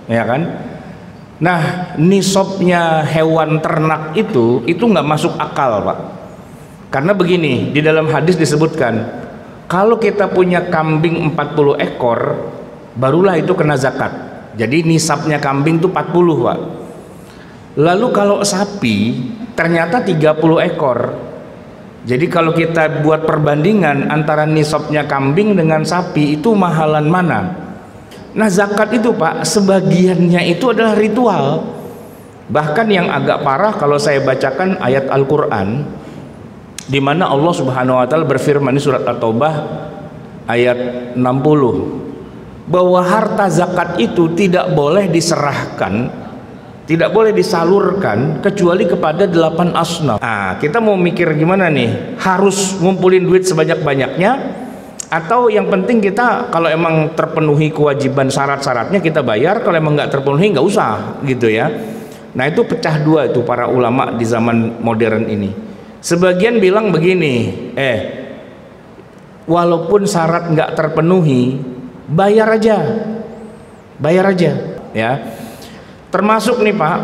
ya kan? Nah, nisabnya hewan ternak itu nggak masuk akal, Pak. Karena begini, di dalam hadis disebutkan, kalau kita punya kambing 40 ekor, barulah itu kena zakat. Jadi nisabnya kambing itu 40, Pak. Lalu kalau sapi ternyata 30 ekor. Jadi kalau kita buat perbandingan antara nisabnya kambing dengan sapi, itu mahalan mana? Nah, zakat itu, Pak, sebagiannya itu adalah ritual. Bahkan yang agak parah kalau saya bacakan ayat Al-Qur'an di mana Allah Subhanahu wa taala berfirman di surat At-Taubah ayat 60 bahwa harta zakat itu tidak boleh diserahkan, tidak boleh disalurkan kecuali kepada 8 asnaf. Nah, kita mau mikir gimana nih? Harus ngumpulin duit sebanyak-banyaknya, atau yang penting kita kalau emang terpenuhi kewajiban syarat-syaratnya kita bayar, kalau emang nggak terpenuhi nggak usah, gitu ya. Nah, itu pecah dua itu para ulama di zaman modern ini. Sebagian bilang begini, walaupun syarat nggak terpenuhi, bayar aja, ya. Termasuk nih, Pak,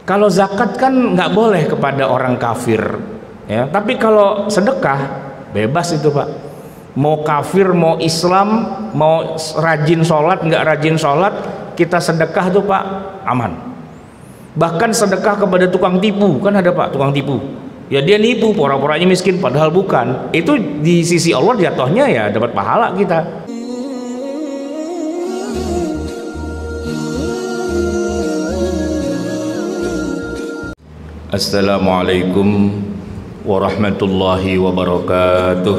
kalau zakat kan nggak boleh kepada orang kafir, ya. Tapi kalau sedekah bebas itu, Pak. Mau kafir, mau Islam, mau rajin sholat, nggak rajin sholat, kita sedekah tuh, Pak, aman. Bahkan sedekah kepada tukang tipu, kan ada, Pak, tukang tipu. Ya dia nipu, pura-puranya miskin padahal bukan. Itu di sisi Allah jatuhnya ya dapat pahala kita. Assalamualaikum warahmatullahi wabarakatuh.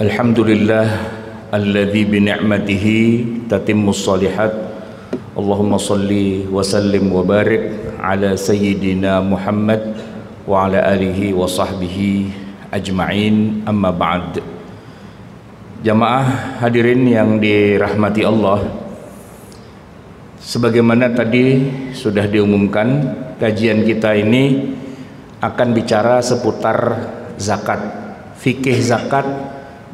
Alhamdulillah alladzi bi ni'matihi tatimmus shalihat. Allahumma salli wa sallim wa barik ala sayyidina Muhammad wa ala alihi wa sahbihi ajma'in, amma ba'd. Jamaah hadirin yang dirahmati Allah, sebagaimana tadi sudah diumumkan, kajian kita ini akan bicara seputar zakat, fikih zakat,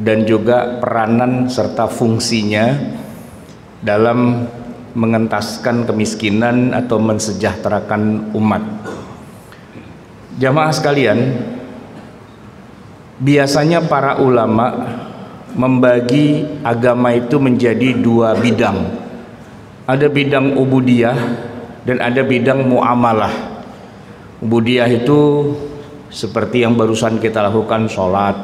dan juga peranan serta fungsinya dalam mengentaskan kemiskinan atau mensejahterakan umat. Jamaah sekalian, biasanya para ulama membagi agama itu menjadi dua bidang. Ada bidang ubudiyah dan ada bidang muamalah. Ubudiyah itu seperti yang barusan kita lakukan, sholat,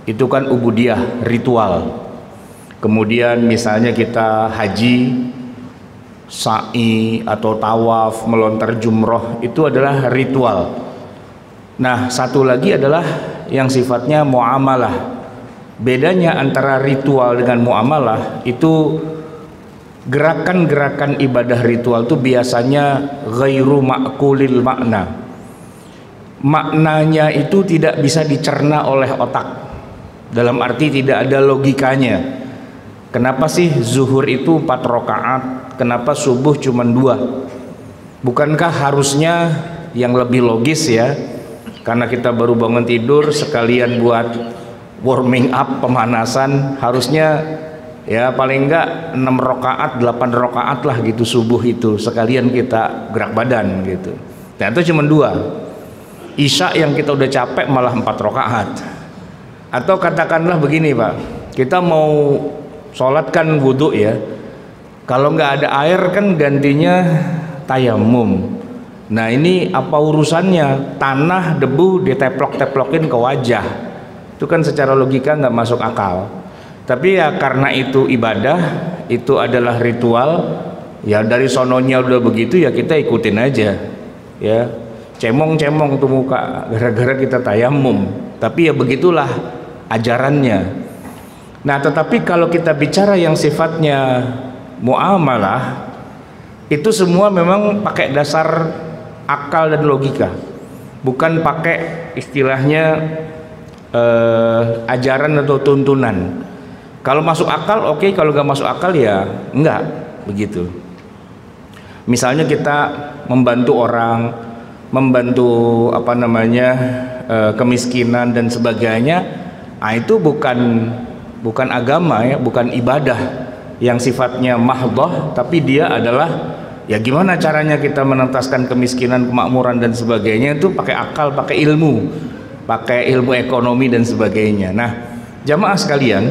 itu kan ubudiyah, ritual. Kemudian misalnya kita haji, sa'i atau tawaf, melontar jumroh, itu adalah ritual. Nah, satu lagi adalah yang sifatnya muamalah. Bedanya antara ritual dengan muamalah itu gerakan-gerakan ibadah ritual itu biasanya ghairu ma'kulil makna. Maknanya itu tidak bisa dicerna oleh otak. Dalam arti tidak ada logikanya. Kenapa sih zuhur itu 4 rakaat? Kenapa subuh cuma 2? Bukankah harusnya yang lebih logis ya? Karena kita baru bangun tidur, sekalian buat warming up, pemanasan, harusnya ya paling enggak 6 rakaat, 8 rakaat lah gitu subuh itu, sekalian kita gerak badan gitu. Ternyata cuma 2. Isya yang kita udah capek malah 4 rakaat. Atau katakanlah begini, Pak, kita mau sholat kan wudhu ya, kalau nggak ada air kan gantinya tayamum. Nah, ini apa urusannya? Tanah, debu diteplok-teplokin ke wajah, itu kan secara logika nggak masuk akal. Tapi ya karena itu ibadah, itu adalah ritual, ya dari sononya udah begitu ya kita ikutin aja ya. Cemong-cemong tuh muka gara-gara kita tayamum, tapi ya begitulah ajarannya. Nah, tetapi kalau kita bicara yang sifatnya muamalah, itu semua memang pakai dasar akal dan logika, bukan pakai istilahnya ajaran atau tuntunan. Kalau masuk akal oke, kalau nggak masuk akal ya enggak, begitu. Misalnya kita membantu orang, membantu apa namanya kemiskinan dan sebagainya, nah itu bukan agama ya, bukan ibadah. yang sifatnya mahdhah, tapi dia adalah ya gimana caranya kita menentaskan kemiskinan, kemakmuran dan sebagainya, itu pakai akal, pakai ilmu ekonomi dan sebagainya. Nah, jamaah sekalian,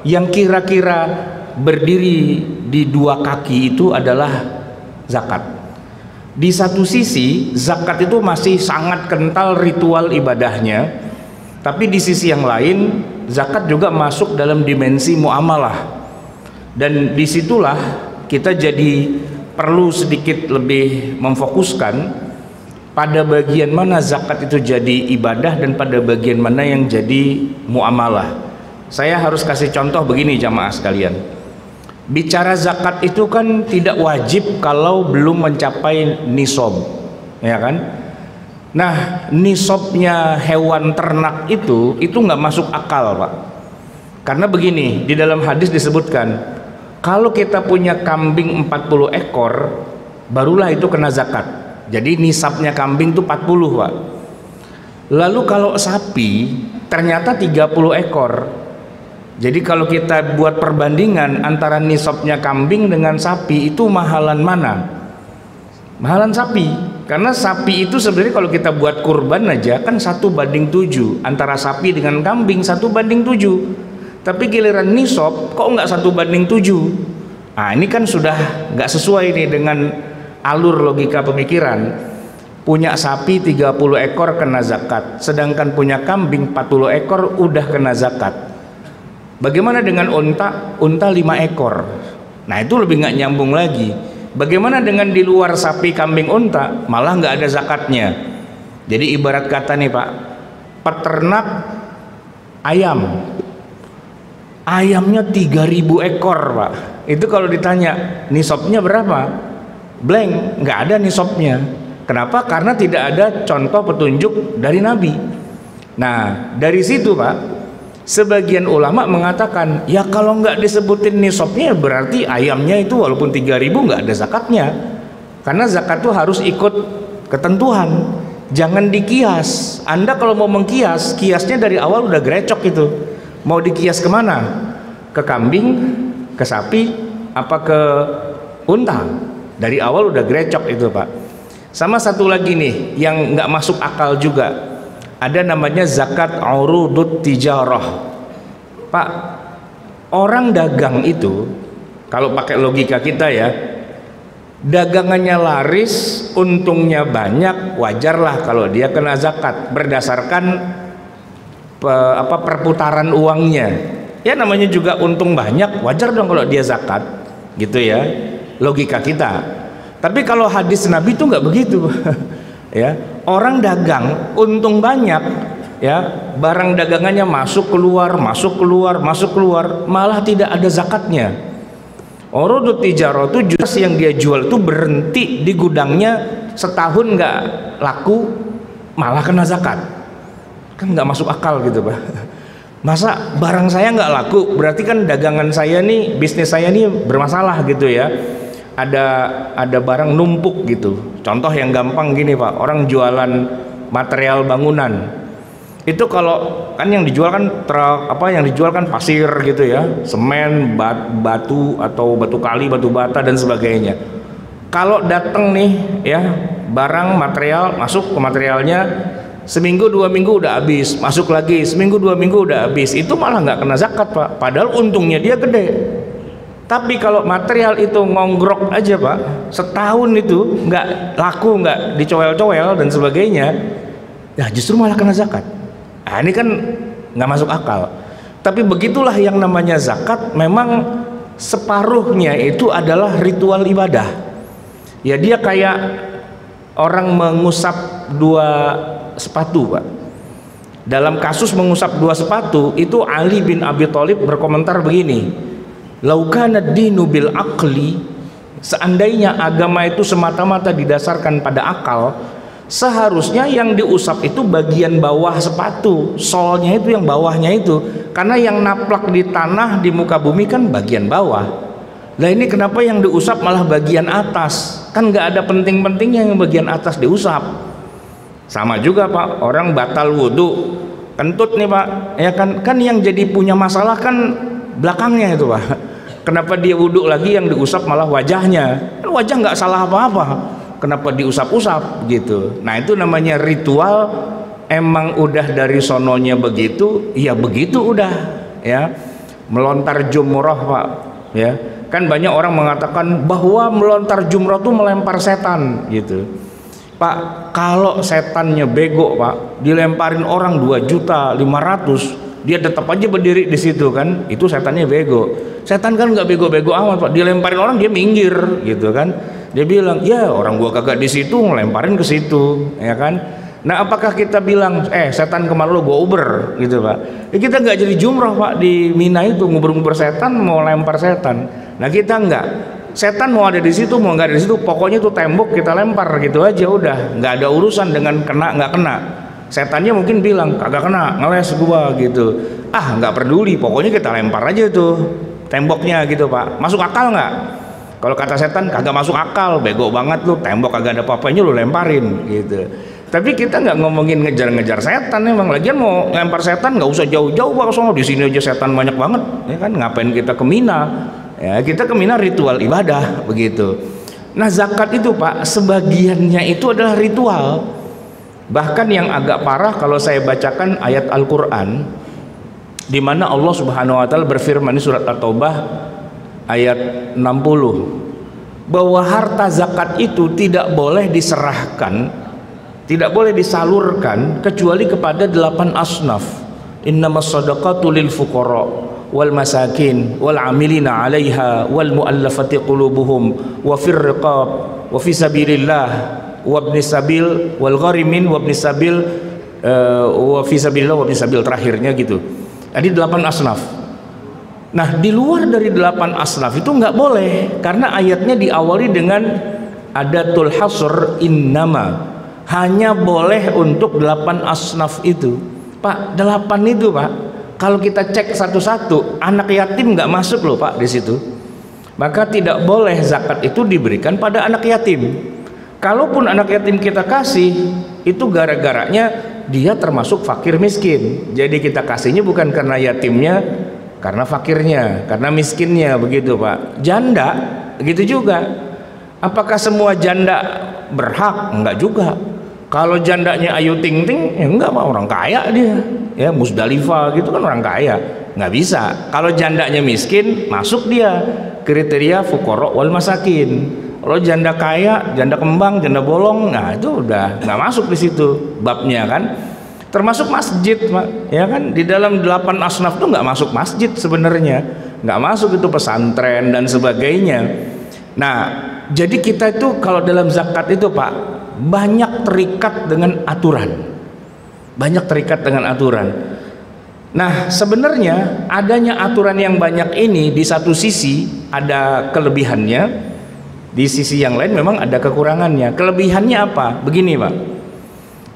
yang kira-kira berdiri di dua kaki itu adalah zakat. Di satu sisi zakat itu masih sangat kental ritual ibadahnya, tapi di sisi yang lain zakat juga masuk dalam dimensi muamalah, dan disitulah kita jadi perlu sedikit lebih memfokuskan pada bagian mana zakat itu jadi ibadah dan pada bagian mana yang jadi muamalah. Saya harus kasih contoh begini jamaah sekalian. Bicara zakat itu kan tidak wajib kalau belum mencapai nisab, ya kan? Nah, nisabnya hewan ternak itu nggak masuk akal, Pak. Karena begini, di dalam hadis disebutkan, kalau kita punya kambing 40 ekor, barulah itu kena zakat. Jadi nisabnya kambing itu 40, Pak. Lalu kalau sapi ternyata 30 ekor. Jadi kalau kita buat perbandingan antara nisabnya kambing dengan sapi, itu mahalan mana? Mahalan sapi. Karena sapi itu sebenarnya kalau kita buat kurban aja kan 1:7, antara sapi dengan kambing 1:7. Tapi giliran nisab kok nggak 1:7? Nah, ini kan sudah nggak sesuai nih dengan alur logika pemikiran. Punya sapi 30 ekor kena zakat, sedangkan punya kambing 40 ekor udah kena zakat. Bagaimana dengan unta? Unta 5 ekor. Nah, itu lebih nggak nyambung lagi. Bagaimana dengan di luar sapi, kambing, unta? Malah nggak ada zakatnya. Jadi ibarat kata nih Pak, peternak ayam, ayamnya 3000 ekor Pak. Itu kalau ditanya nisabnya berapa? Blank, nggak ada nisabnya. Kenapa? Karena tidak ada contoh petunjuk dari Nabi. Nah, dari situ Pak, sebagian ulama mengatakan, ya kalau nggak disebutin nisabnya berarti ayamnya itu walaupun 3000 nggak ada zakatnya. Karena zakat itu harus ikut ketentuan, jangan dikias. Anda kalau mau mengkias, kiasnya dari awal udah grecok itu. Mau dikias kemana? Ke kambing, ke sapi, apa ke unta? Dari awal udah grecok itu Pak. Sama satu lagi nih yang nggak masuk akal juga, ada namanya zakat urudut tijarah. Pak, orang dagang itu kalau pakai logika kita ya, dagangannya laris, untungnya banyak, wajarlah kalau dia kena zakat berdasarkan perputaran uangnya. Ya namanya juga untung banyak, wajar dong kalau dia zakat, gitu ya, logika kita. Tapi kalau hadis Nabi itu nggak begitu. Ya, orang dagang untung banyak, ya, barang dagangannya masuk keluar, malah tidak ada zakatnya. Urudut tijarah itu jus yang dia jual itu berhenti di gudangnya setahun nggak laku, malah kena zakat. Kan nggak masuk akal gitu Pak. Masa barang saya nggak laku, berarti kan dagangan saya nih, bisnis saya nih bermasalah gitu ya. Ada barang numpuk gitu. Contoh yang gampang gini Pak, orang jualan material bangunan. Itu kalau kan yang dijual kan yang dijual kan pasir gitu ya, semen, batu atau batu kali, batu bata dan sebagainya. Kalau datang nih ya, barang material masuk ke materialnya, seminggu 2 minggu udah habis, masuk lagi seminggu 2 minggu udah habis, itu malah nggak kena zakat Pak, padahal untungnya dia gede. Tapi kalau material itu ngongrok aja Pak, setahun itu nggak laku, nggak dicowel-cowel dan sebagainya, ya justru malah kena zakat. Nah, ini kan nggak masuk akal. Tapi begitulah yang namanya zakat, memang separuhnya itu adalah ritual ibadah. Ya dia kayak orang mengusap 2 sepatu Pak. Dalam kasus mengusap 2 sepatu itu Ali bin Abi Thalib berkomentar begini, laukana dinu bil aqli, seandainya agama itu semata-mata didasarkan pada akal, seharusnya yang diusap itu bagian bawah sepatu, solnya itu yang bawahnya itu, karena yang naplak di tanah di muka bumi kan bagian bawah. Lah ini kenapa yang diusap malah bagian atas? Kan nggak ada penting-pentingnya yang bagian atas diusap. Sama juga Pak, orang batal wudhu kentut nih Pak, ya kan yang jadi punya masalah kan belakangnya itu Pak. Kenapa dia wudhu lagi yang diusap malah wajahnya? Kan wajah nggak salah apa-apa, kenapa diusap-usap gitu? Nah itu namanya ritual. Emang udah dari sononya begitu, ya begitu udah ya. Melontar jumroh Pak ya, kan banyak orang mengatakan bahwa melontar jumroh itu melempar setan gitu. Pak, kalau setannya bego Pak, dilemparin orang 2.500.000, dia tetap aja berdiri di situ kan, itu setannya bego. Setan kan nggak bego-bego amat Pak, dilemparin orang dia minggir gitu kan, dia bilang ya orang gua kagak di situ ngelemparin ke situ ya kan. Nah apakah kita bilang setan kemana lu, gua uber gitu Pak? Ya, kita nggak jadi jumroh Pak di Mina itu, nguber-nguber setan, mau lempar setan. Nah kita nggak, setan mau ada di situ mau nggak ada di situ, pokoknya itu tembok kita lempar gitu aja udah, nggak ada urusan dengan kena nggak kena. Setannya mungkin bilang kagak kena, ngeles gua gitu, nggak peduli, pokoknya kita lempar aja tuh temboknya gitu Pak. Masuk akal nggak? Kalau kata setan kagak masuk akal, bego banget lu, tembok kagak ada apa-apanya lu lemparin gitu. Tapi kita nggak ngomongin ngejar-ngejar setan, emang lagian mau lempar setan nggak usah jauh-jauh Pak, soalnya di sini aja setan banyak banget ya kan, ngapain kita ke Mina ya, kita ke Mina ritual ibadah begitu. Nah zakat itu Pak sebagiannya itu adalah ritual, bahkan yang agak parah kalau saya bacakan ayat Al-Quran di mana Allah Subhanahu Wa Taala berfirman di surat At-Taubah ayat 60 bahwa harta zakat itu tidak boleh diserahkan, tidak boleh disalurkan kecuali kepada 8 asnaf. Innamas shadaqatu lil fuqara wal masakin wal amilina 'alaiha wal muallafati qulubuhum wa fir riqab wa fi sabilillah wa ibnis sabil wal gharimin wa ibnis sabil wa fi sabilillah wa ibnis sabil, terakhirnya gitu. Jadi 8 asnaf. Nah, di luar dari 8 asnaf itu nggak boleh, karena ayatnya diawali dengan adatul hasr, innama, hanya boleh untuk 8 asnaf itu Pak. 8 itu Pak, kalau kita cek satu-satu, anak yatim nggak masuk loh Pak di situ. Maka tidak boleh zakat itu diberikan pada anak yatim. Kalaupun anak yatim kita kasih, itu gara-garanya dia termasuk fakir miskin. Jadi kita kasihnya bukan karena yatimnya, karena fakirnya, karena miskinnya begitu Pak. Janda begitu juga. Apakah semua janda berhak? Enggak juga. Kalau jandanya Ayu Ting Ting, ya enggak Pak, orang kaya dia ya, Musdalifah gitu kan orang kaya, nggak bisa. Kalau jandanya miskin, masuk dia kriteria fuqara wal masakin. Kalau janda kaya, janda kembang, janda bolong, nah itu udah nggak masuk di situ babnya kan. Termasuk masjid Pak ya kan, di dalam 8 asnaf itu nggak masuk masjid sebenarnya, nggak masuk itu pesantren dan sebagainya. Nah jadi kita itu kalau dalam zakat itu Pak banyak terikat dengan aturan, banyak terikat dengan aturan. Nah sebenarnya adanya aturan yang banyak ini di satu sisi ada kelebihannya, di sisi yang lain memang ada kekurangannya. Kelebihannya apa? Begini Pak,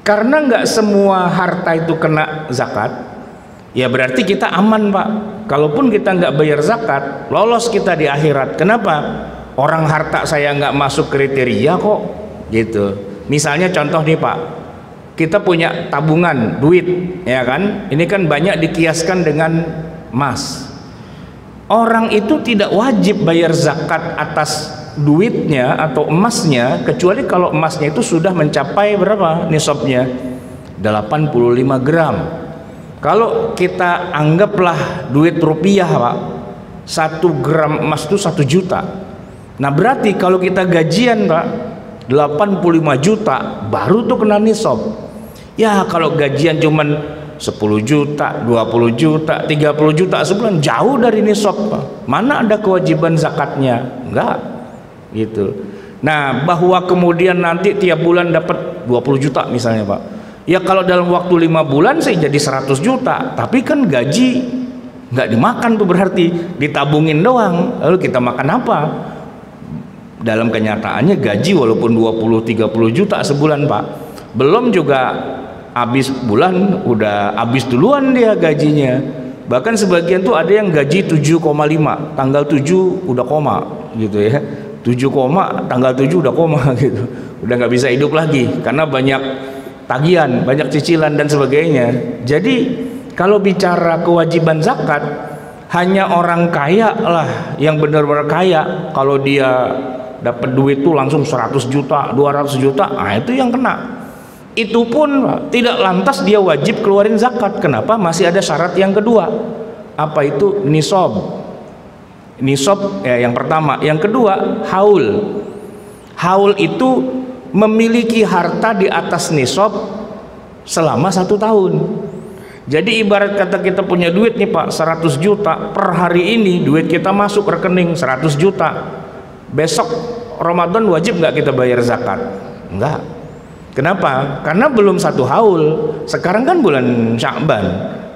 karena nggak semua harta itu kena zakat, ya berarti kita aman Pak. Kalaupun kita nggak bayar zakat, lolos kita di akhirat. Kenapa? Orang harta saya nggak masuk kriteria kok gitu. Misalnya contoh nih Pak, kita punya tabungan duit ya kan, ini kan banyak dikiaskan dengan emas. Orang itu tidak wajib bayar zakat atas duitnya atau emasnya, kecuali kalau emasnya itu sudah mencapai berapa nisabnya, 85 gram. Kalau kita anggaplah duit rupiah Pak, 1 gram emas itu 1 juta. Nah berarti kalau kita gajian Pak 85 juta baru tuh kena nisab. Ya kalau gajian cuman 10 juta, 20 juta, 30 juta sebulan, jauh dari nisab Pak. Mana ada kewajiban zakatnya? Enggak gitu. Nah bahwa kemudian nanti tiap bulan dapat 20 juta misalnya Pak, ya kalau dalam waktu 5 bulan sih jadi 100 juta, tapi kan gaji nggak dimakan tuh, berarti ditabungin doang. Lalu kita makan apa? Dalam kenyataannya gaji walaupun 20-30 juta sebulan Pak, belum juga habis bulan udah habis duluan dia gajinya. Bahkan sebagian tuh ada yang gaji 7,5, tanggal 7 udah koma gitu ya, 7 koma tanggal 7 udah koma gitu, udah nggak bisa hidup lagi karena banyak tagihan, banyak cicilan dan sebagainya. Jadi kalau bicara kewajiban zakat, Hanya orang kaya lah yang benar-benar kaya, kalau dia dapat duit tuh langsung 100 juta, 200 juta, nah itu yang kena. Itu pun tidak lantas dia wajib keluarin zakat. Kenapa? Masih ada syarat yang kedua. Apa itu? Nisab. Nisab ya, yang pertama. Yang kedua, haul. Haul itu memiliki harta di atas nisab selama 1 tahun. Jadi ibarat kata kita punya duit nih Pak 100 juta, per hari ini duit kita masuk rekening 100 juta. Besok Ramadan wajib nggak kita bayar zakat? Enggak. Kenapa? Karena belum 1 haul. Sekarang kan bulan Sya'ban.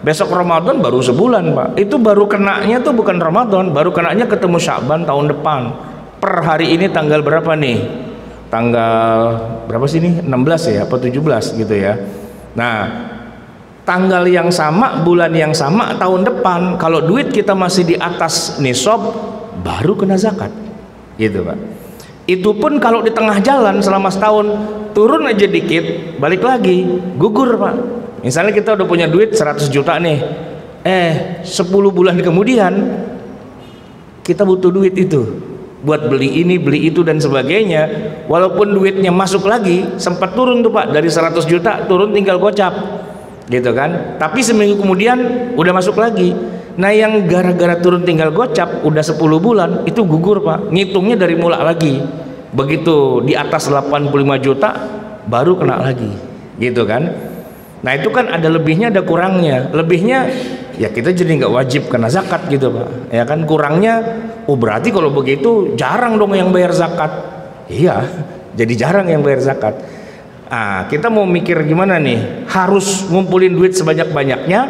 Besok Ramadan baru sebulan Pak. Itu baru kenanya tuh bukan Ramadan, baru kenanya ketemu Sya'ban tahun depan. Per hari ini tanggal berapa nih? Tanggal berapa sih nih? 16 ya, apa 17 gitu ya. Nah, tanggal yang sama, bulan yang sama, tahun depan, kalau duit kita masih di atas nisab, baru kena zakat gitu Pak. Itu pun kalau di tengah jalan selama setahun, turun aja dikit, balik lagi, gugur Pak. Misalnya kita udah punya duit 100 juta nih, 10 bulan kemudian kita butuh duit itu buat beli ini, beli itu dan sebagainya. Walaupun duitnya masuk lagi, sempat turun tuh Pak, dari 100 juta turun tinggal gocap gitu kan, tapi seminggu kemudian udah masuk lagi. Nah yang gara-gara turun tinggal gocap udah 10 bulan itu gugur Pak, ngitungnya dari mula lagi. Begitu di atas 85 juta baru kena lagi gitu kan. Nah itu kan ada lebihnya ada kurangnya. Lebihnya ya kita jadi nggak wajib kena zakat gitu Pak ya kan. Kurangnya berarti kalau begitu jarang dong yang bayar zakat. Iya, jadi jarang yang bayar zakat. Kita mau mikir gimana nih, harus ngumpulin duit sebanyak-banyaknya,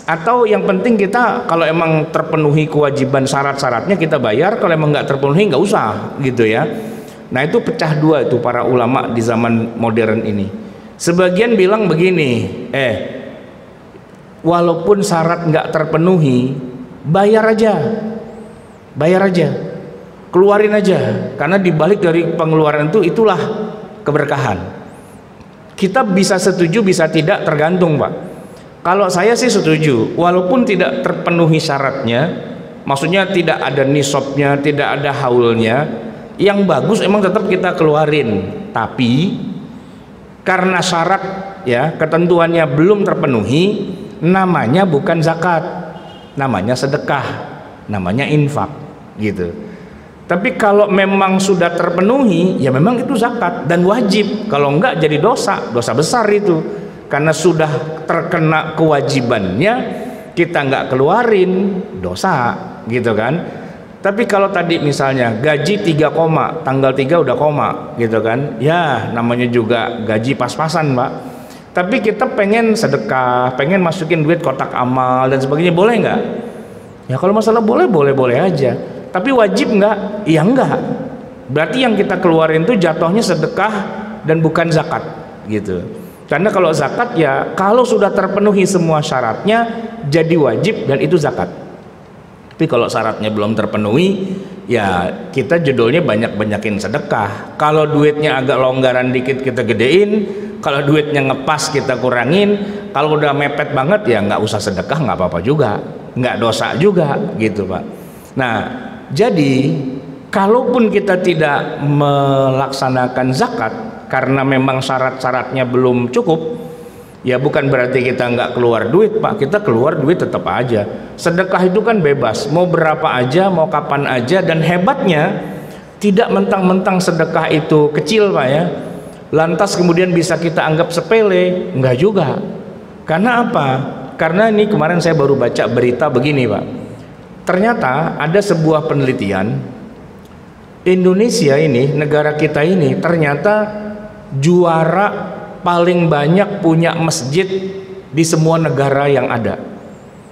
atau yang penting kita kalau emang terpenuhi kewajiban syarat-syaratnya kita bayar, kalau emang nggak terpenuhi nggak usah gitu ya. Nah itu pecah dua itu para ulama di zaman modern ini. Sebagian bilang begini, walaupun syarat nggak terpenuhi, bayar aja, keluarin aja, karena dibalik dari pengeluaran itu itulah keberkahan. Kita bisa setuju bisa tidak, tergantung Pak. Kalau saya sih setuju, walaupun tidak terpenuhi syaratnya, maksudnya tidak ada nisabnya, tidak ada haulnya, yang bagus emang tetap kita keluarin. Tapi karena syarat ya ketentuannya belum terpenuhi, namanya bukan zakat, namanya sedekah, namanya infak gitu. Tapi kalau memang sudah terpenuhi, ya memang itu zakat dan wajib. Kalau enggak jadi dosa besar itu. Karena sudah terkena kewajibannya, kita enggak keluarin, dosa gitu kan. Tapi kalau tadi misalnya gaji 3 koma, tanggal 3 udah koma gitu kan, ya namanya juga gaji pas-pasan Pak. Tapi kita pengen sedekah, pengen masukin duit kotak amal dan sebagainya, boleh nggak? Ya kalau masalah boleh aja. Tapi wajib nggak? Ya enggak. Berarti yang kita keluarin itu jatuhnya sedekah dan bukan zakat gitu. Karena kalau zakat ya kalau sudah terpenuhi semua syaratnya jadi wajib dan itu zakat. Tapi kalau syaratnya belum terpenuhi ya kita judulnya banyak-banyakin sedekah. Kalau duitnya agak longgaran dikit kita gedein, kalau duitnya ngepas kita kurangin, kalau udah mepet banget ya nggak usah sedekah, nggak apa-apa juga, nggak dosa juga gitu Pak. Nah jadi kalaupun kita tidak melaksanakan zakat karena memang syarat-syaratnya belum cukup, ya bukan berarti kita nggak keluar duit Pak, kita keluar duit tetap aja. Sedekah itu kan bebas, mau berapa aja, mau kapan aja, dan hebatnya tidak mentang-mentang sedekah itu kecil Pak ya, lantas kemudian bisa kita anggap sepele, enggak juga. Karena apa? Karena ini kemarin saya baru baca berita begini Pak. Ternyata ada sebuah penelitian, Indonesia ini, negara kita ini ternyata juara paling banyak punya masjid di semua negara yang ada.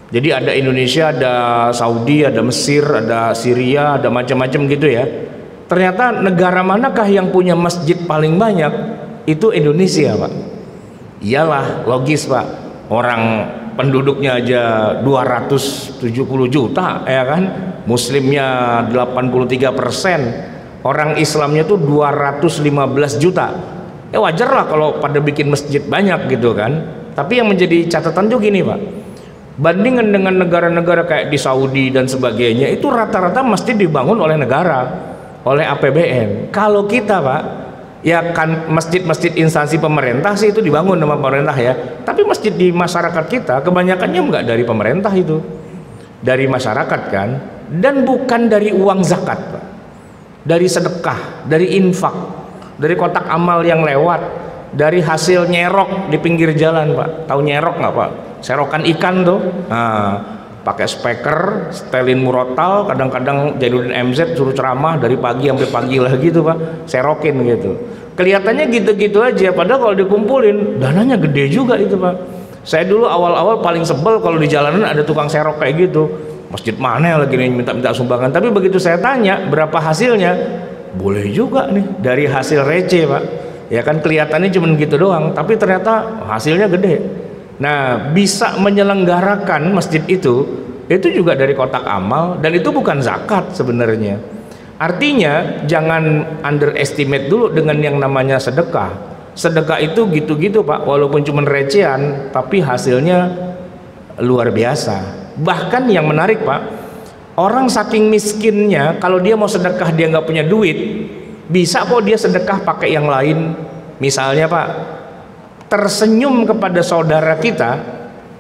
Jadi ada Indonesia, ada Saudi, ada Mesir, ada Syria, ada macam-macam gitu ya. Ternyata negara manakah yang punya masjid paling banyak? Itu Indonesia Pak. Iyalah, logis Pak. Orang penduduknya aja 270 juta ya kan, muslimnya 83%, orang Islamnya tuh 215 juta. Wajar lah kalau pada bikin masjid banyak gitu kan. Tapi yang menjadi catatan juga gini Pak, Bandingan dengan negara-negara kayak di Saudi dan sebagainya, itu rata-rata mesti dibangun oleh negara, oleh APBN. Kalau kita Pak, ya kan masjid-masjid instansi pemerintah sih itu dibangun sama pemerintah ya, tapi masjid di masyarakat kita kebanyakannya enggak dari pemerintah, itu dari masyarakat kan, dan bukan dari uang zakat Pak, dari sedekah, dari infak, dari kotak amal yang lewat, dari hasil nyerok di pinggir jalan Pak. Tahu nyerok nggak Pak? Serokan ikan tuh, nah, pakai speaker, setelin murotal, kadang-kadang Jainuddin MZ suruh ceramah dari pagi sampai pagi lah gitu Pak, serokin gitu. Kelihatannya gitu-gitu aja, padahal kalau dikumpulin dananya gede juga itu Pak. Saya dulu awal-awal paling sebel kalau di jalanan ada tukang serok kayak gitu. Masjid mana yang lagi minta-minta sumbangan, tapi begitu saya tanya berapa hasilnya, boleh juga nih dari hasil receh Pak. Ya kan kelihatannya cuma gitu doang, tapi ternyata hasilnya gede. Nah, bisa menyelenggarakan masjid itu juga dari kotak amal, dan itu bukan zakat sebenarnya. Artinya jangan underestimate dulu dengan yang namanya sedekah. Sedekah itu gitu-gitu Pak, walaupun cuma recehan, tapi hasilnya luar biasa. Bahkan yang menarik Pak, orang saking miskinnya, kalau dia mau sedekah dia nggak punya duit, bisa kok dia sedekah pakai yang lain. Misalnya Pak, tersenyum kepada saudara kita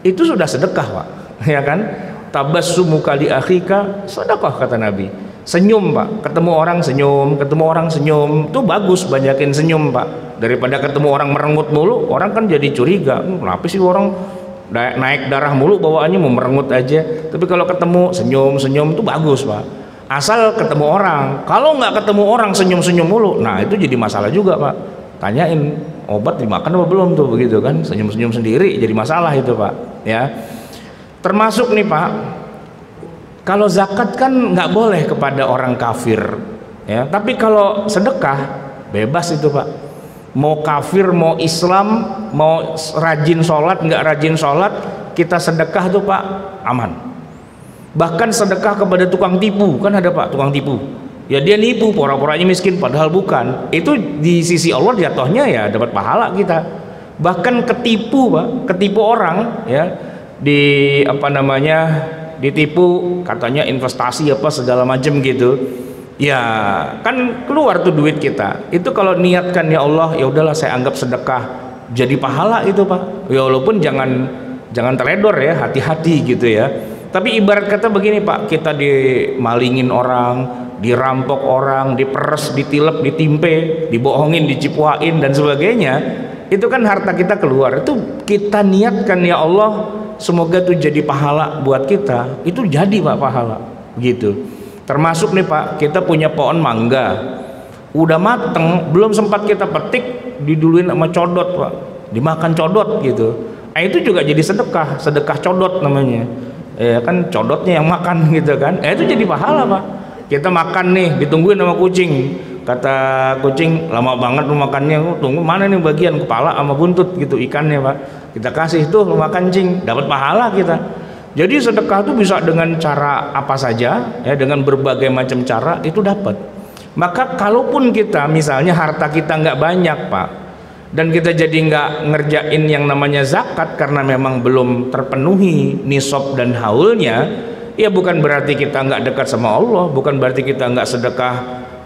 itu sudah sedekah Pak, ya kan? Tabassumuka li akhika sedekah, kata Nabi. Senyum Pak, ketemu orang senyum, ketemu orang senyum, itu bagus, banyakin senyum Pak, daripada ketemu orang merengut mulu. Orang kan jadi curiga, kenapa sih orang naik darah mulu bawaannya, mau merengut aja. Tapi kalau ketemu senyum-senyum itu bagus Pak, asal ketemu orang. Kalau nggak ketemu orang senyum-senyum mulu, nah itu jadi masalah juga Pak. Tanyain obat dimakan apa belum tuh, begitu kan, senyum-senyum sendiri jadi masalah itu Pak ya. Termasuk nih Pak, kalau zakat kan nggak boleh kepada orang kafir ya, tapi kalau sedekah bebas itu Pak. Mau kafir mau Islam, mau rajin sholat nggak rajin sholat, kita sedekah tuh Pak aman. Bahkan sedekah kepada tukang tipu, kan ada Pak tukang tipu ya, dia nipu pura-puranya miskin padahal bukan, itu di sisi Allah jatuhnya ya dapat pahala kita. Bahkan ketipu Pak, ketipu orang ya, di apa namanya, ditipu katanya investasi apa segala macam gitu ya, kan keluar tuh duit kita. Itu kalau niatkan ya Allah, ya udahlah saya anggap sedekah, jadi pahala itu Pak ya, walaupun jangan teledor ya, hati-hati gitu ya. Tapi ibarat kata begini Pak, kita dimalingin orang, dirampok orang, diperes, ditilep, ditimpe, dibohongin, dicipuain dan sebagainya, itu kan harta kita keluar. Itu kita niatkan ya Allah, semoga itu jadi pahala buat kita, itu jadi Pak pahala begitu. Termasuk nih Pak, kita punya pohon mangga udah mateng, belum sempat kita petik diduluin sama codot Pak, dimakan codot gitu. Nah, itu juga jadi sedekah, sedekah codot namanya ya kan, codotnya yang makan gitu kan. Itu jadi pahala Pak. Kita makan nih, ditungguin sama kucing, kata kucing lama banget lu makannya, tunggu mana nih bagian kepala sama buntut gitu ikannya Pak, kita kasih tuh lu makan cing, dapat pahala kita. Jadi sedekah itu bisa dengan cara apa saja ya, dengan berbagai macam cara itu dapat. Maka kalaupun kita misalnya harta kita nggak banyak Pak, dan kita jadi nggak ngerjain yang namanya zakat karena memang belum terpenuhi nisab dan haulnya, ya bukan berarti kita nggak dekat sama Allah, bukan berarti kita nggak sedekah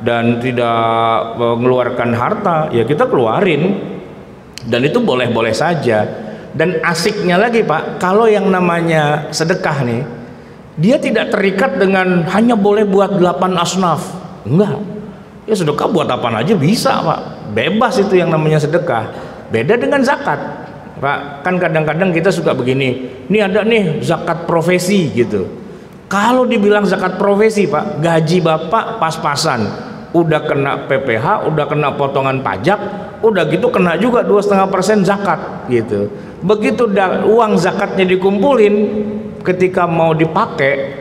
dan tidak mengeluarkan harta, ya kita keluarin, dan itu boleh-boleh saja. Dan asiknya lagi Pak, kalau yang namanya sedekah nih, dia tidak terikat dengan hanya boleh buat 8 asnaf, enggak ya, sedekah buat apaan aja bisa Pak, bebas itu yang namanya sedekah. Beda dengan zakat Pak, kan kadang-kadang kita suka begini, ini ada nih zakat profesi gitu. Kalau dibilang zakat profesi Pak, gaji Bapak pas-pasan, udah kena PPH, udah kena potongan pajak, udah gitu kena juga 2,5% zakat gitu. Begitu uang zakatnya dikumpulin, ketika mau dipakai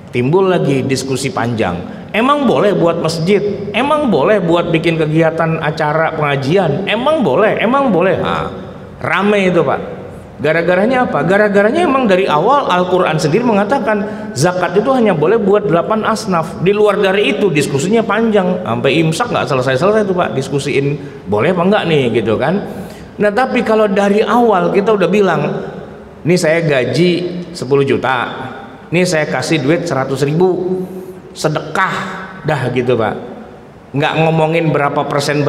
timbul lagi diskusi panjang. Emang boleh buat masjid? Emang boleh buat bikin kegiatan acara pengajian? Emang boleh? Nah, rame itu Pak. Gara-garanya apa? Gara-garanya emang dari awal Al-Quran sendiri mengatakan zakat itu hanya boleh buat 8 asnaf. Di luar dari itu diskusinya panjang, sampai imsak nggak selesai-selesai itu Pak, diskusiin boleh apa enggak nih gitu kan. Nah tapi kalau dari awal kita udah bilang, nih saya gaji 10 juta, nih saya kasih duit 100.000, sedekah dah gitu Pak, nggak ngomongin berapa persen,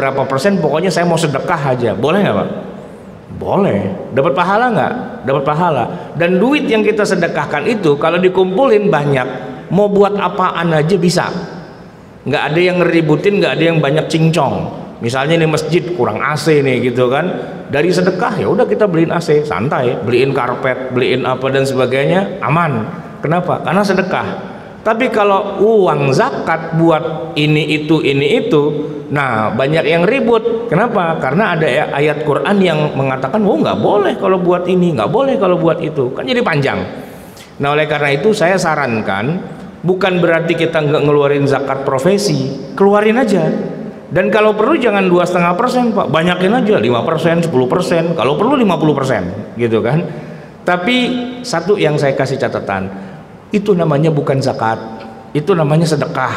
pokoknya saya mau sedekah aja, boleh nggak Pak? Boleh. Dapat pahala nggak? Dapat pahala. Dan duit yang kita sedekahkan itu kalau dikumpulin banyak, mau buat apaan aja bisa, nggak ada yang ngeributin, nggak ada yang banyak cincong. Misalnya nih masjid kurang AC nih gitu kan, dari sedekah ya udah kita beliin AC, santai, beliin karpet, beliin apa dan sebagainya, aman. Kenapa? Karena sedekah. Tapi kalau uang zakat buat ini itu, nah banyak yang ribut. Kenapa? Karena ada ayat Quran yang mengatakan, oh nggak boleh kalau buat ini, nggak boleh kalau buat itu, kan jadi panjang. Nah oleh karena itu saya sarankan, bukan berarti kita nggak ngeluarin zakat profesi, keluarin aja. Dan kalau perlu jangan 2,5% Pak, banyakin aja 5%, 10%, kalau perlu 50% gitu kan. Tapi satu yang saya kasih catatan, itu namanya bukan zakat, itu namanya sedekah.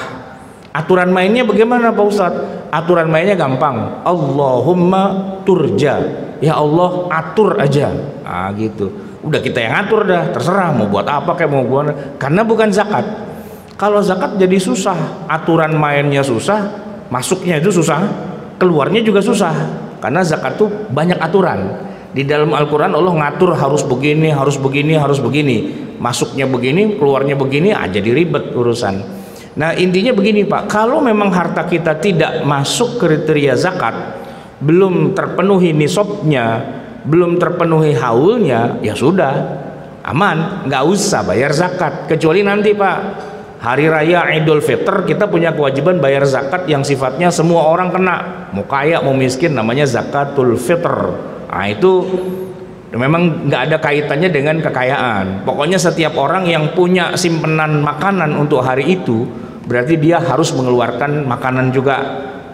Aturan mainnya bagaimana Pak Ustadz? Aturan mainnya gampang, Allahumma turja, ya Allah atur aja, gitu. Udah kita yang atur dah, terserah mau buat apa kayak mau buat, karena bukan zakat. Kalau zakat jadi susah, aturan mainnya susah, masuknya itu susah, keluarnya juga susah, karena zakat tuh banyak aturan. Di dalam Al-Quran Allah ngatur harus begini, harus begini, harus begini, masuknya begini, keluarnya begini, jadi ribet urusan. Nah intinya begini Pak, kalau memang harta kita tidak masuk kriteria zakat, belum terpenuhi nisabnya, belum terpenuhi haulnya, ya sudah aman, nggak usah bayar zakat. Kecuali nanti Pak, hari raya Idul Fitr kita punya kewajiban bayar zakat yang sifatnya semua orang kena, mau kaya mau miskin, namanya zakatul fitr. Nah itu memang nggak ada kaitannya dengan kekayaan. Pokoknya setiap orang yang punya simpenan makanan untuk hari itu, berarti dia harus mengeluarkan makanan juga,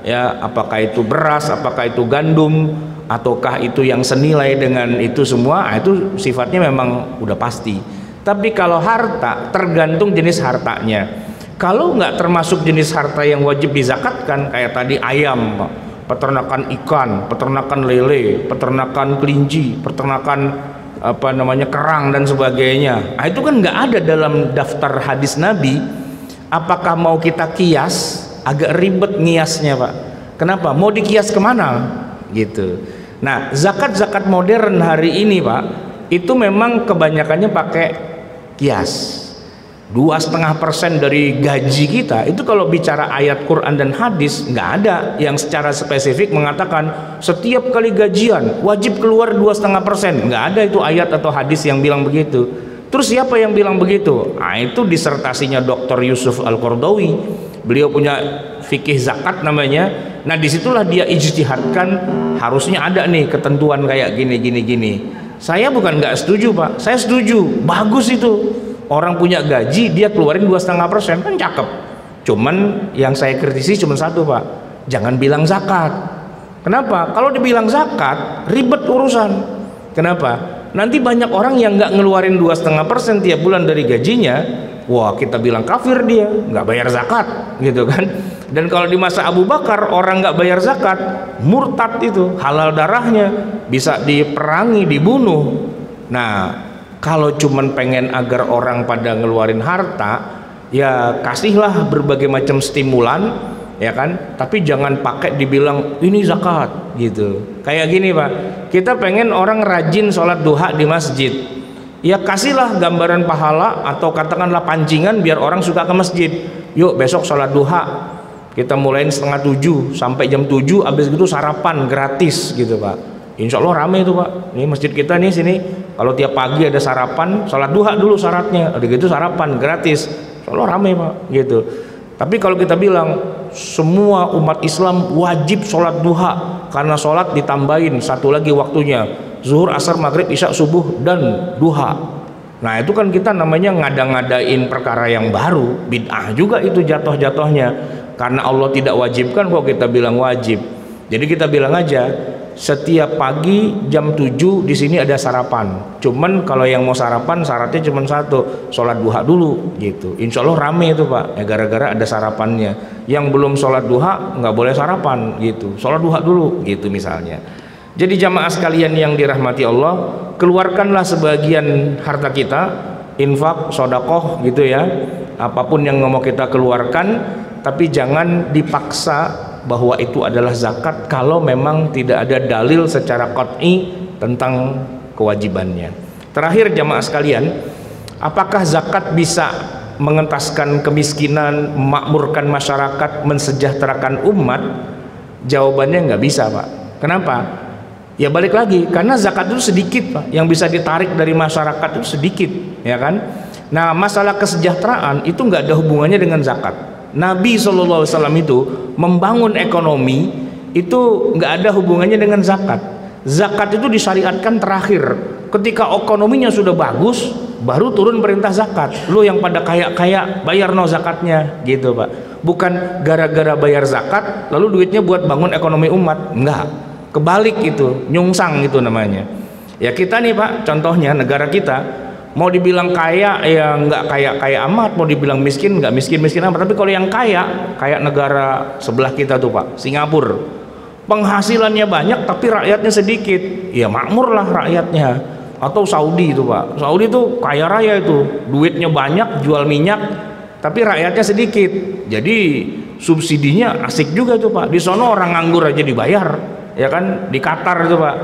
ya, apakah itu beras, apakah itu gandum, ataukah itu yang senilai dengan itu semua. Nah, itu sifatnya memang udah pasti. Tapi kalau harta tergantung jenis hartanya. Kalau nggak termasuk jenis harta yang wajib dizakatkan, kayak tadi ayam, peternakan ikan, peternakan lele, peternakan kelinci, peternakan apa namanya kerang dan sebagainya. Nah, itu kan nggak ada dalam daftar hadis Nabi. Apakah mau kita kias? Agak ribet ngiasnya Pak. Kenapa? Mau dikias kemana? Gitu. Nah zakat modern hari ini Pak, itu memang kebanyakannya pakai kias. 2,5% dari gaji kita itu, kalau bicara ayat Quran dan hadis nggak ada yang secara spesifik mengatakan setiap kali gajian wajib keluar 2,5%. Nggak ada itu ayat atau hadis yang bilang begitu. Terus siapa yang bilang begitu? Nah itu disertasinya Dr. Yusuf Al-Qaradawi. Beliau punya fikih zakat namanya. Nah disitulah dia ijtihadkan, harusnya ada nih ketentuan kayak gini. Saya bukan nggak setuju Pak, saya setuju, bagus itu. Orang punya gaji dia keluarin 2,5%, kan cakep. Cuman yang saya kritisi cuma satu Pak, jangan bilang zakat. Kenapa? Kalau dibilang zakat ribet urusan. Kenapa? Nanti banyak orang yang nggak ngeluarin 2,5% tiap bulan dari gajinya, wah kita bilang kafir, dia nggak bayar zakat gitu kan. Dan kalau di masa Abu Bakar orang nggak bayar zakat, murtad itu, halal darahnya, bisa diperangi, dibunuh. Nah kalau cuman pengen agar orang pada ngeluarin harta, ya kasihlah berbagai macam stimulan, ya kan, tapi jangan pakai dibilang ini zakat gitu. Kayak gini Pak, kita pengen orang rajin sholat duha di masjid, ya kasihlah gambaran pahala atau katakanlah pancingan biar orang suka ke masjid. Yuk besok sholat duha kita mulain 6:30 sampai jam 7, habis itu sarapan gratis gitu Pak. Insya Allah rame itu Pak. Ini masjid kita nih sini, kalau tiap pagi ada sarapan, sholat duha dulu syaratnya, ada gitu sarapan gratis, insya Allah rame Pak gitu. Tapi kalau kita bilang semua umat Islam wajib sholat duha, karena sholat ditambahin satu lagi waktunya, zuhur, asar, maghrib, isya, subuh, dan duha. Nah itu kan kita namanya ngada-ngadain perkara yang baru, bid'ah juga itu jatuh-jatuhnya, karena Allah tidak wajibkan kok kita bilang wajib. Jadi kita bilang aja setiap pagi jam 7 di sini ada sarapan. Cuman kalau yang mau sarapan syaratnya cuma satu, sholat duha dulu gitu. Insya Allah rame itu Pak, ya gara-gara ada sarapannya. Yang belum sholat duha nggak boleh sarapan gitu, sholat duha dulu gitu misalnya. Jadi jamaah sekalian yang dirahmati Allah, keluarkanlah sebagian harta kita infak, sodakoh gitu ya, apapun yang mau kita keluarkan, tapi jangan dipaksa bahwa itu adalah zakat kalau memang tidak ada dalil secara qat'i tentang kewajibannya. Terakhir jamaah sekalian, apakah zakat bisa mengentaskan kemiskinan, memakmurkan masyarakat, mensejahterakan umat? Jawabannya nggak bisa, Pak. Kenapa? Ya balik lagi, karena zakat itu sedikit, Pak. Yang bisa ditarik dari masyarakat itu sedikit, ya kan? Nah, masalah kesejahteraan itu nggak ada hubungannya dengan zakat. Nabi SAW itu membangun ekonomi itu nggak ada hubungannya dengan zakat. Zakat itu disyariatkan terakhir ketika ekonominya sudah bagus, baru turun perintah zakat. Lu yang pada kaya-kaya bayar no zakatnya, gitu Pak. Bukan gara-gara bayar zakat lalu duitnya buat bangun ekonomi umat, enggak. Kebalik itu, nyungsang itu namanya. Ya kita nih Pak, contohnya negara kita mau dibilang kaya ya nggak kaya amat, mau dibilang miskin nggak miskin amat. Tapi kalau yang kaya, kayak negara sebelah kita tuh Pak, Singapura, penghasilannya banyak tapi rakyatnya sedikit, ya makmur lah rakyatnya. Atau Saudi itu Pak, Saudi itu kaya raya itu, duitnya banyak, jual minyak, tapi rakyatnya sedikit. Jadi subsidinya asik juga tuh Pak. Di sono orang nganggur aja dibayar, ya kan? Di Qatar itu Pak,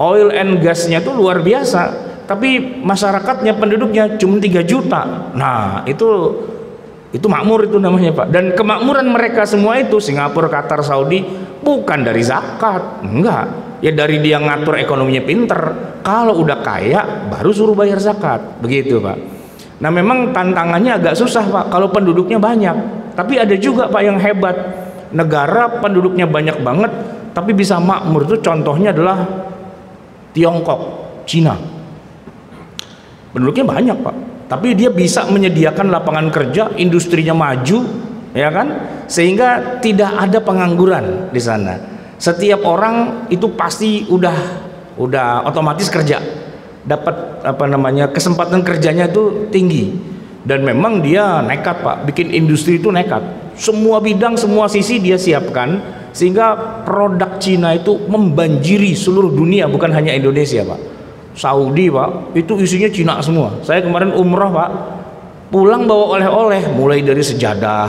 oil and gasnya tuh luar biasa, tapi masyarakatnya, penduduknya cuma 3 juta. Nah itu makmur itu namanya Pak. Dan kemakmuran mereka semua itu, Singapura, Qatar, Saudi, bukan dari zakat, enggak. Ya dari dia ngatur ekonominya pinter. Kalau udah kaya baru suruh bayar zakat, begitu Pak. Nah memang tantangannya agak susah Pak kalau penduduknya banyak. Tapi ada juga Pak yang hebat, negara penduduknya banyak banget tapi bisa makmur. Itu contohnya adalah Tiongkok, Cina. Penduduknya banyak Pak, tapi dia bisa menyediakan lapangan kerja, industrinya maju, ya kan, sehingga tidak ada pengangguran di sana. Setiap orang itu pasti udah otomatis kerja, dapat kesempatan kerjanya itu tinggi. Dan memang dia nekat Pak, bikin industri itu nekat, semua bidang, semua sisi dia siapkan, sehingga produk Cina itu membanjiri seluruh dunia, bukan hanya Indonesia Pak. Saudi Pak, itu isinya Cina semua. Saya kemarin umrah Pak, pulang bawa oleh-oleh, mulai dari sejadah,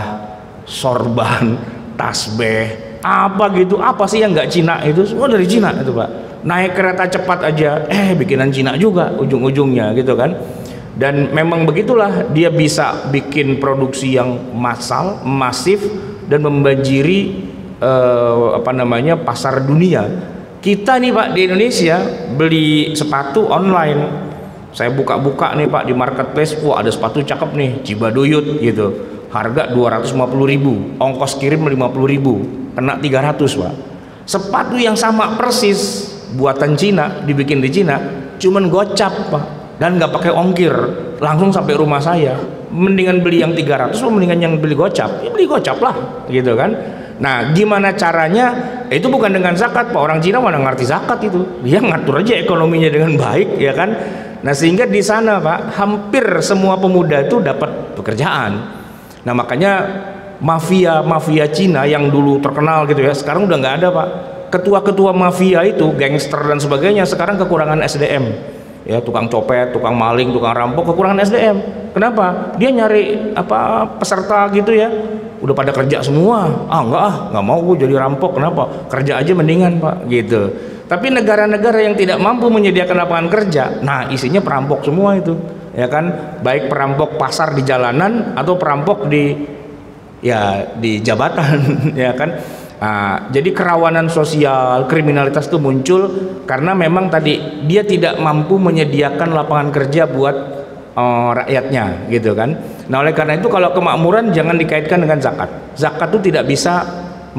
sorban, tasbih, apa gitu, apa sih yang nggak Cina, itu semua dari Cina itu Pak. Naik kereta cepat aja bikinan Cina juga ujung-ujungnya gitu kan. Dan memang begitulah, dia bisa bikin produksi yang massal, masif, dan membanjiri pasar dunia. Kita nih Pak di Indonesia beli sepatu online, saya buka-buka nih Pak di marketplace, wah ada sepatu cakep nih, Cibaduyut gitu, harga 250.000, ongkos kirim 50.000, kena 300 Pak. Sepatu yang sama persis buatan Cina, dibikin di Cina, cuman gocap Pak, dan nggak pakai ongkir, langsung sampai rumah saya. Mendingan beli yang 300, mendingan yang beli gocap, ya beli gocap lah gitu kan. Nah gimana caranya? Itu bukan dengan zakat Pak, orang Cina mana ngerti zakat itu, dia ngatur aja ekonominya dengan baik, ya kan. Nah sehingga di sana Pak, hampir semua pemuda itu dapat pekerjaan. Nah makanya mafia Cina yang dulu terkenal gitu ya, sekarang udah nggak ada Pak. Ketua-ketua mafia itu, gangster dan sebagainya, sekarang kekurangan SDM. Ya, tukang copet, tukang maling, tukang rampok, kekurangan SDM. Kenapa? Dia nyari peserta gitu ya, udah pada kerja semua. Nggak mau gue jadi rampok. Kenapa? Kerja aja mendingan Pak gitu. Tapi negara-negara yang tidak mampu menyediakan lapangan kerja, nah isinya perampok semua itu, ya kan. Baik perampok pasar di jalanan atau perampok di jabatan ya kan. Nah, jadi kerawanan sosial, kriminalitas itu muncul karena memang tadi dia tidak mampu menyediakan lapangan kerja buat rakyatnya gitu kan. Nah oleh karena itu kalau kemakmuran jangan dikaitkan dengan zakat. Zakat itu tidak bisa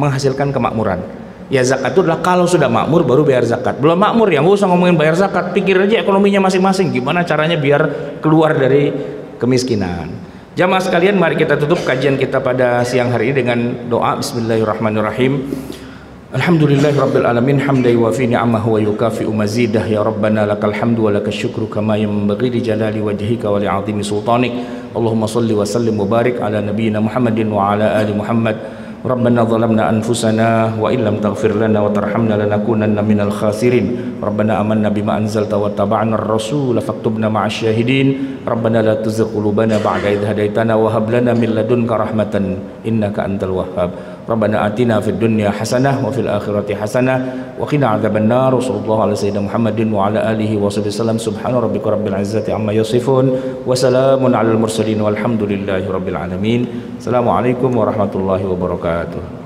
menghasilkan kemakmuran. Ya zakat itu adalah kalau sudah makmur baru bayar zakat. Belum makmur ya nggak usah ngomongin bayar zakat, pikir aja ekonominya masing-masing, gimana caranya biar keluar dari kemiskinan. Jamaah sekalian, mari kita tutup kajian kita pada siang hari ini dengan doa. Bismillahirrahmanirrahim. Alhamdulillahirabbil alamin, hamdan yuwafi ni'amahu wa yukafi'u mazidah. Ya Rabbana lakal hamdu wa lakal syukru kama yanbaghi li jalali wajhika wa li'azimi sultanik. Allahumma shalli wa sallim wa barik ala nabiyyina Muhammadin wa ala ali Muhammad Rabbana zalamna anfusana wa illam taghfir lana wa tarhamna lanakunanna minal khasirin. Rabbana amanna bima anzalta wa taba'na ar-rasul faktubna ma'asy syahidin. Rabbana la tuzigh qulubana ba'da idh hadaitana wa hab lana min ladunka rahmatan innaka antal wahhab. Rabbana atina fid dunya hasanah wa fil akhirati hasanah wa qina adzabannar. Sallallahu alaihi sayyidina Muhammadin wa ala alihi wa sahbihi wasallam. Subhana rabbika rabbil izzati amma yasifun wa salamun alal mursalin walhamdulillahi rabbil alamin. Assalamualaikum warahmatullahi wabarakatuh.